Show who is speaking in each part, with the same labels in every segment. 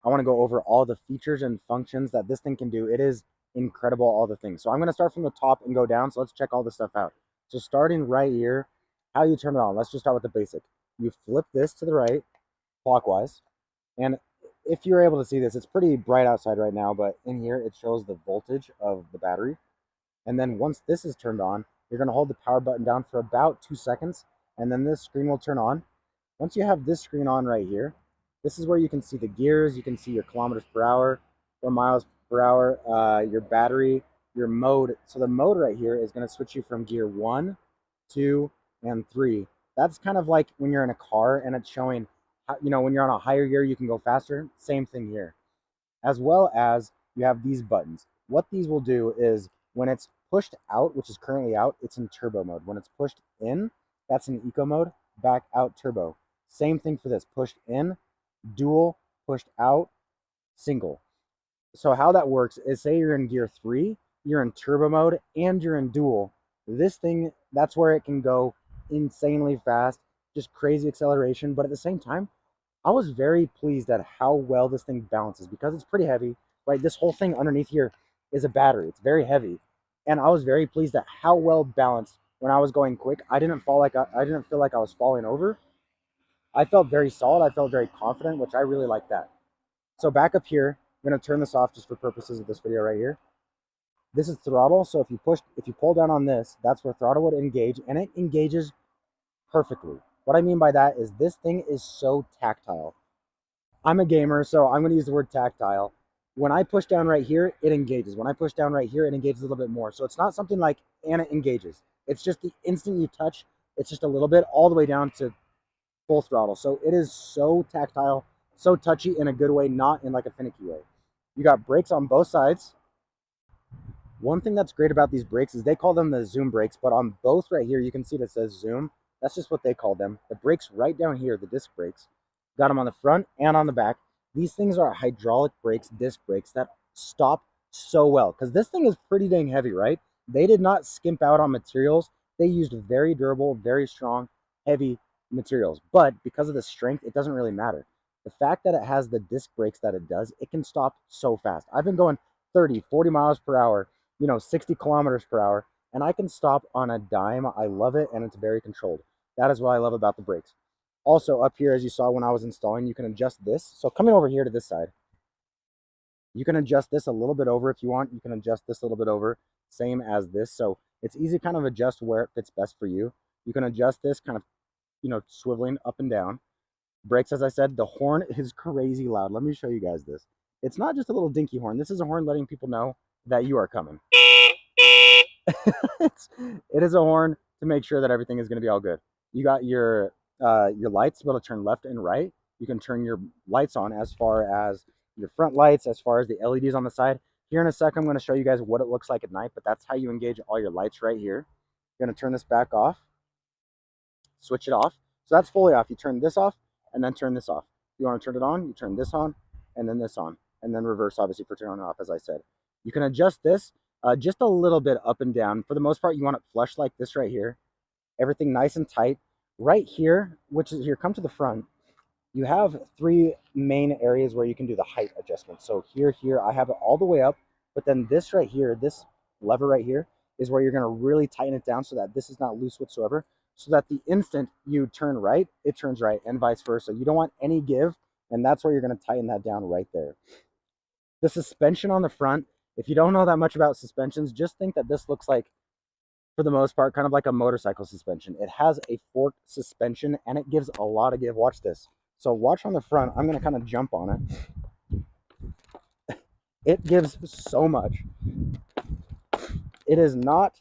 Speaker 1: I want to go over all the features and functions that this thing can do. It is incredible, all the things. So I'm going to start from the top and go down. So let's check all this stuff out. So starting right here, how you turn it on. Let's just start with the basic. You flip this to the right, clockwise. And if you're able to see this, it's pretty bright outside right now, but in here it shows the voltage of the battery. And then once this is turned on, you're going to hold the power button down for about 2 seconds, and then this screen will turn on. Once you have this screen on right here, this is where you can see the gears, you can see your kilometers per hour, or miles per hour, your battery, your mode. So the mode right here is going to switch you from gear 1, 2, and 3. That's kind of like when you're in a car and it's showing, when you're on a higher gear, you can go faster. Same thing here. As well as you have these buttons. What these will do is when it's pushed out, which is currently out, it's in turbo mode. When it's pushed in, that's in eco mode, back out turbo. Same thing for this, pushed in, dual, pushed out, single. So how that works is, say you're in gear 3, you're in turbo mode, and you're in dual. This thing, that's where it can go insanely fast, just crazy acceleration. But at the same time, I was very pleased at how well this thing balances, because it's pretty heavy, right? This whole thing underneath here is a battery. It's very heavy. And I was very pleased at how well balanced when I was going quick. I didn't feel like I was falling over. I felt very solid. I felt very confident, which I really like that. So back up here, I'm going to turn this off just for purposes of this video right here. This is throttle. So if you pull down on this, that's where throttle would engage, and it engages perfectly. What I mean by that is this thing is so tactile. I'm a gamer, so I'm going to use the word tactile. When I push down right here, it engages. When I push down right here, it engages a little bit more. So it's not something like, and it engages. It's just the instant you touch, it's just a little bit, all the way down to full throttle. So it is so tactile, so touchy in a good way, not in like a finicky way. You got brakes on both sides. One thing that's great about these brakes is they call them the zoom brakes, but on both right here, you can see that says zoom. That's just what they call them. The brakes right down here, the disc brakes, got them on the front and on the back. These things are hydraulic brakes, disc brakes, that stop so well, because this thing is pretty dang heavy, right? They did not skimp out on materials. They used very durable, very strong, heavy materials. But because of the strength, it doesn't really matter. The fact that it has the disc brakes that it does, it can stop so fast. I've been going 30, 40 miles per hour, 60 kilometers per hour, and I can stop on a dime. I love it, and it's very controlled. That is what I love about the brakes. Also, up here, as you saw when I was installing, you can adjust this. So coming over here to this side, you can adjust this a little bit over if you want. You can adjust this a little bit over, same as this. So it's easy to kind of adjust where it fits best for you. You can adjust this kind of, swiveling up and down. Brakes, as I said, the horn is crazy loud. Let me show you guys this. It's not just a little dinky horn. This is a horn letting people know that you are coming. It is a horn to make sure that everything is going to be all good. You got your lights to be able to turn left and right. You can turn your lights on as far as your front lights, as far as the LEDs on the side. Here in a second, I'm going to show you guys what it looks like at night, but that's how you engage all your lights right here. You're going to turn this back off, switch it off. So that's fully off. You turn this off and then turn this off. If you want to turn it on, you turn this on and then this on, and then reverse, obviously, for turning it off, as I said. You can adjust this just a little bit up and down. For the most part, you want it flush like this right here. Everything nice and tight. Right here, which is here, come to the front, you have 3 main areas where you can do the height adjustment. So here, I have it all the way up, but then this right here, this lever right here, is where you're going to really tighten it down so that this is not loose whatsoever, so that the instant you turn right, it turns right, and vice versa. You don't want any give, and that's where you're going to tighten that down right there. The suspension on the front, if you don't know that much about suspensions, just think that this looks like, for the most part, kind of like a motorcycle suspension. It has a forked suspension, and it gives a lot of give. Watch this. So watch on the front. I'm going to kind of jump on it. It gives so much. It is not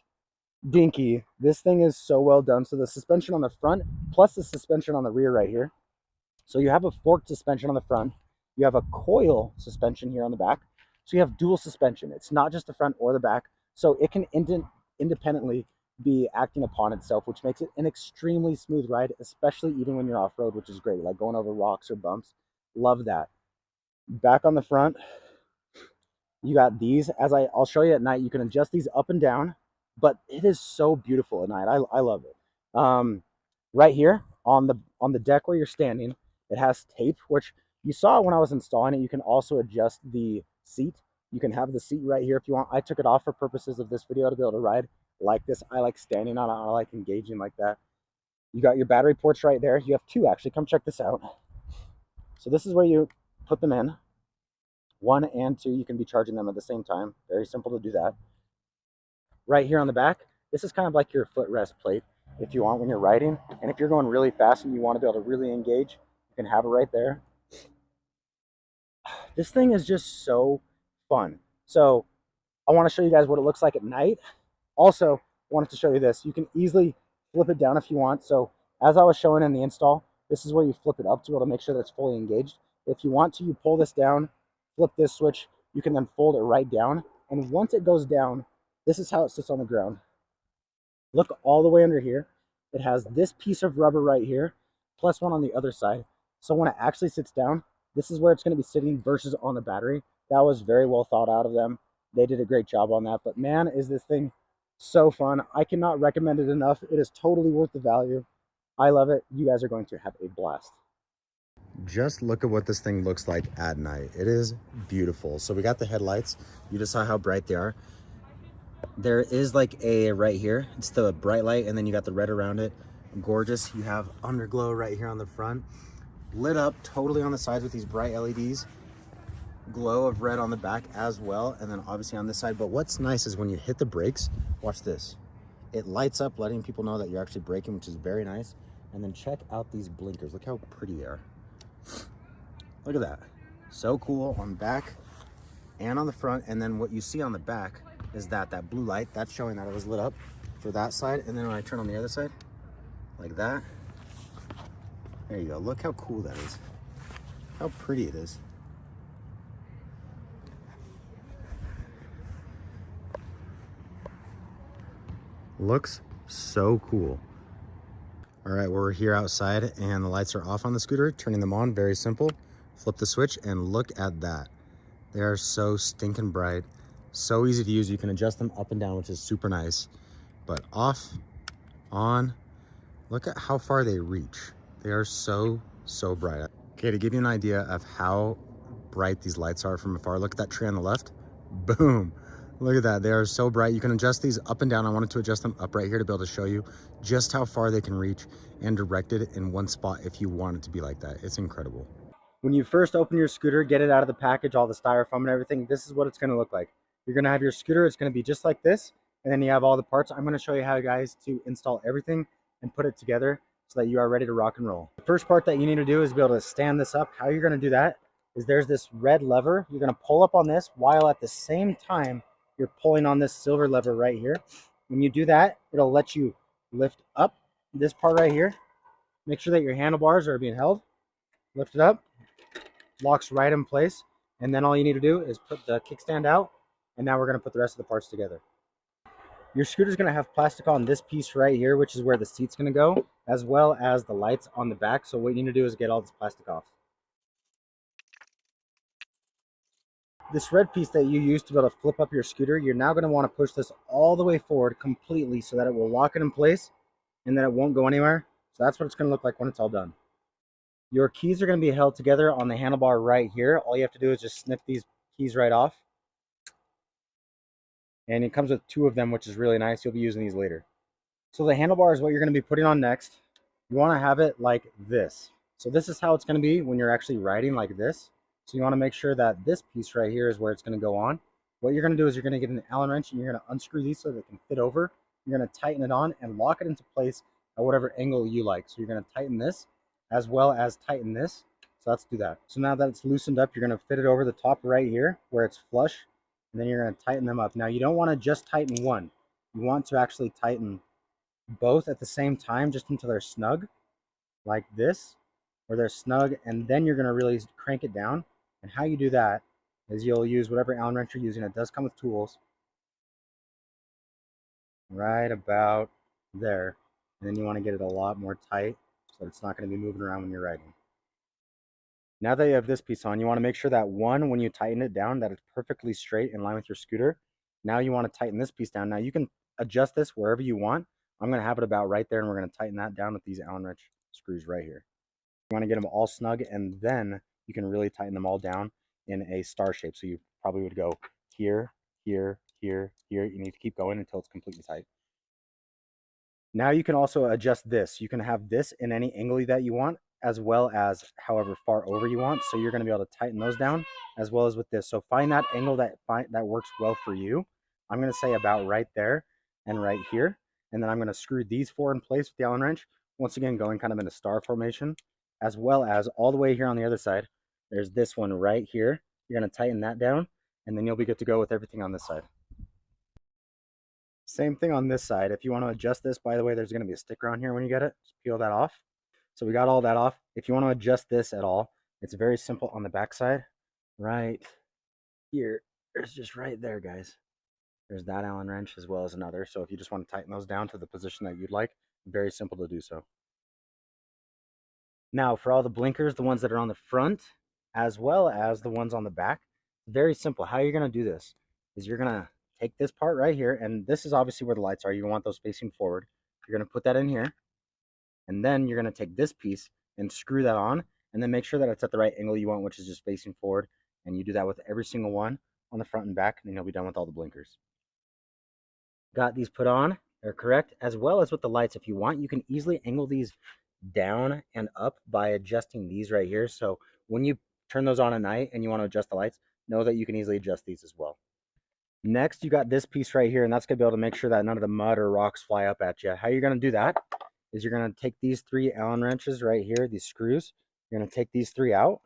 Speaker 1: dinky. This thing is so well done. So the suspension on the front plus the suspension on the rear right here. So you have a forked suspension on the front. You have a coil suspension here on the back. So you have dual suspension. It's not just the front or the back. So it can independently be acting upon itself, which makes it an extremely smooth ride, especially even when you're off-road, which is great, like going over rocks or bumps. Love that. Back on the front, you got these. I'll show you at night, you can adjust these up and down, but it is so beautiful at night. I love it. Right here on the deck where you're standing, it has tape, which You saw when I was installing it, you can also adjust the seat. You can have the seat right here if you want. I took it off for purposes of this video to be able to ride like this. I like standing on it. I like engaging like that. You got your battery ports right there. You have two actually. Come check this out. So this is where you put them in. 1 and 2, you can be charging them at the same time. Very simple to do that. Right here on the back, this is kind of like your footrest plate if you want when you're riding. And if you're going really fast and you want to be able to really engage, you can have it right there. This thing is just so fun. So I want to show you guys what it looks like at night. Also, I wanted to show you this. You can easily flip it down if you want. So as I was showing in the install, this is where you flip it up to be able to make sure that it's fully engaged. If you want to, you pull this down, flip this switch, you can then fold it right down. And once it goes down, this is how it sits on the ground. Look all the way under here. It has this piece of rubber right here, plus one on the other side. So when it actually sits down, this is where it's going to be sitting versus on the battery. That was very well thought out of them. They did a great job on that. But man, is this thing so fun. I cannot recommend it enough. It is totally worth the value. I love it. You guys are going to have a blast. Just look at what this thing looks like at night. It is beautiful. So we got the headlights. You just saw how bright they are. There is like a right here. It's the bright light, and then you got the red around it. Gorgeous. You have underglow right here on the front. Lit up totally on the sides with these bright LEDs. Glow of red on the back as well, and then obviously on this side. But what's nice is when you hit the brakes, watch this. It lights up, letting people know that you're actually braking, which is very nice. And then check out these blinkers. Look how pretty they are. Look at that. So cool on the back and on the front. And then what you see on the back is that blue light, that's showing that it was lit up for that side. And then when I turn on the other side, like that, there you go. Look how cool that is. How pretty it is. Looks so cool. All right, well, we're here outside and the lights are off on the scooter. Turning them on, very simple. Flip the switch and look at that. They are so stinking bright. So easy to use. You can adjust them up and down, which is super nice. But off, on, look at how far they reach. They are so bright. Okay, to give you an idea of how bright these lights are from afar, look at that tree on the left. Boom. Look at that. They are so bright. You can adjust these up and down. I wanted to adjust them up right here to be able to show you just how far they can reach and direct it in one spot if you want it to be like that. It's incredible. When you first open your scooter, get it out of the package, all the styrofoam and everything, this is what it's going to look like. You're going to have your scooter. It's going to be just like this. And then you have all the parts. I'm going to show you how, guys, to install everything and put it together so that you are ready to rock and roll. The first part that you need to do is be able to stand this up. How you're going to do that is there's this red lever. You're going to pull up on this while at the same time you're pulling on this silver lever right here. When you do that, it'll let you lift up this part right here. Make sure that your handlebars are being held. Lift it up, locks right in place. And then all you need to do is put the kickstand out. And now we're going to put the rest of the parts together. Your scooter is going to have plastic on this piece right here, which is where the seat's going to go, as well as the lights on the back. So what you need to do is get all this plastic off. This red piece that you use to be able to flip up your scooter, you're now going to want to push this all the way forward completely so that it will lock it in place and then it won't go anywhere. So that's what it's going to look like when it's all done. Your keys are going to be held together on the handlebar right here. All you have to do is just snip these keys right off. And it comes with 2 of them, which is really nice. You'll be using these later. So the handlebar is what you're going to be putting on next. You want to have it like this. So this is how it's going to be when you're actually riding like this. So you want to make sure that this piece right here is where it's going to go on. What you're going to do is you're going to get an Allen wrench and you're going to unscrew these so they can fit over. You're going to tighten it on and lock it into place at whatever angle you like. So you're going to tighten this as well as tighten this. So let's do that. So now that it's loosened up, you're going to fit it over the top right here where it's flush. And then you're going to tighten them up. Now you don't want to just tighten one. You want to actually tighten both at the same time just until they're snug like this, where they're snug, and then you're going to really crank it down. And how you do that is you'll use whatever Allen wrench you're using. It does come with tools. Right about there. And then you want to get it a lot more tight so that it's not going to be moving around when you're riding. Now that you have this piece on, you want to make sure that when you tighten it down, that it's perfectly straight in line with your scooter. Now you want to tighten this piece down. Now you can adjust this wherever you want. I'm going to have it about right there, and we're going to tighten that down with these Allen wrench screws right here. You want to get them all snug, and then you can really tighten them all down in a star shape. So you probably would go here, here, here, here. You need to keep going until it's completely tight. Now you can also adjust this. You can have this in any angle that you want, as well as however far over you want. So you're going to be able to tighten those down as well as with this. So find that angle that works well for you. I'm going to say about right there and right here. And then I'm going to screw these four in place with the Allen wrench. Once again, going kind of in a star formation, as well as all the way here on the other side. There's this one right here. You're going to tighten that down, and then you'll be good to go with everything on this side. Same thing on this side. If you want to adjust this, by the way, there's going to be a sticker on here when you get it. Just peel that off. So we got all that off. If you want to adjust this at all, it's very simple on the back side. Right here, there's just right there, guys. There's that Allen wrench as well as another. So if you just want to tighten those down to the position that you'd like, very simple to do so. Now for all the blinkers, the ones that are on the front, as well as the ones on the back, very simple. How you're going to do this is you're going to take this part right here, and this is obviously where the lights are. You want those facing forward. You're going to put that in here, and then you're going to take this piece and screw that on, and then make sure that it's at the right angle you want, which is just facing forward. And you do that with every single one on the front and back, and then you'll be done with all the blinkers. Got these put on. They're correct, as well as with the lights. If you want, you can easily angle these down and up by adjusting these right here. So when you turn those on at night and you want to adjust the lights, know that you can easily adjust these as well. Next, you got this piece right here, and that's going to be able to make sure that none of the mud or rocks fly up at you. How you're going to do that is you're going to take these three Allen wrenches right here, these screws. You're going to take these three out.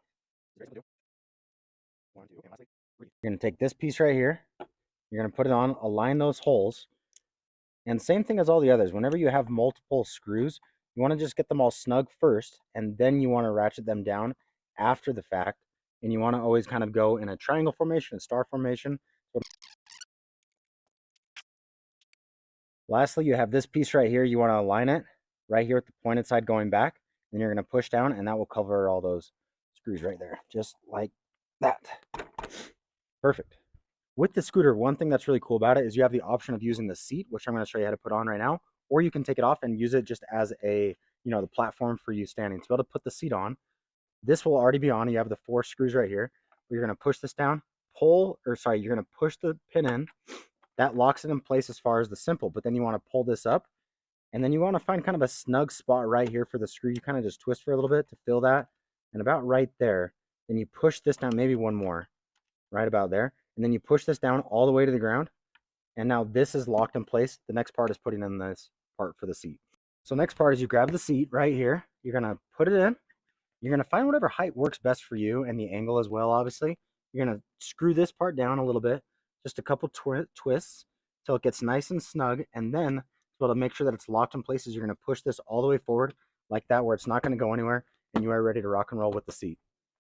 Speaker 1: You're going to take this piece right here. You're going to put it on, align those holes. And same thing as all the others. Whenever you have multiple screws, you want to just get them all snug first, and then you want to ratchet them down after the fact. And you want to always kind of go in a triangle formation, a star formation. Lastly, you have this piece right here. You want to align it right here with the pointed side going back. Then you're going to push down, and that will cover all those screws right there, just like that. Perfect. With the scooter, one thing that's really cool about it is you have the option of using the seat, which I'm going to show you how to put on right now, or you can take it off and use it just as a, the platform for you standing. To be able to put the seat on, this will already be on. You have the four screws right here. You're going to push this down, you're going to push the pin in. That locks it in place as far as the simple, but then you want to pull this up, and then you want to find kind of a snug spot right here for the screw. You kind of just twist for a little bit to fill that, and about right there, then you push this down, maybe one more, right about there, and then you push this down all the way to the ground, and now this is locked in place. The next part is putting in this part for the seat. So next part is you grab the seat right here. You're going to put it in. You're going to find whatever height works best for you, and the angle as well, obviously. You're going to screw this part down a little bit, just a couple twists till it gets nice and snug, and then to be able to make sure that it's locked in places, you're going to push this all the way forward like that, where it's not going to go anywhere, and you are ready to rock and roll with the seat.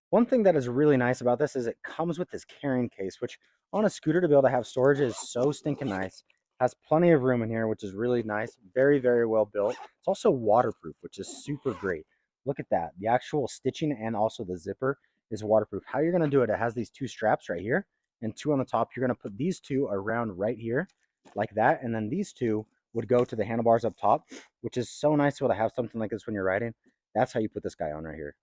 Speaker 1: One thing that is really nice about this is it comes with this carrying case, which on a scooter to be able to have storage is so stinking nice. Has plenty of room in here, which is really nice. Very, very well built. It's also waterproof, which is super great. Look at that. The actual stitching and also the zipper is waterproof. How you're going to do it, it has these two straps right here and two on the top. You're going to put these two around right here like that, and then these two would go to the handlebars up top, which is so nice to be able to have something like this when you're riding. That's how you put this guy on right here.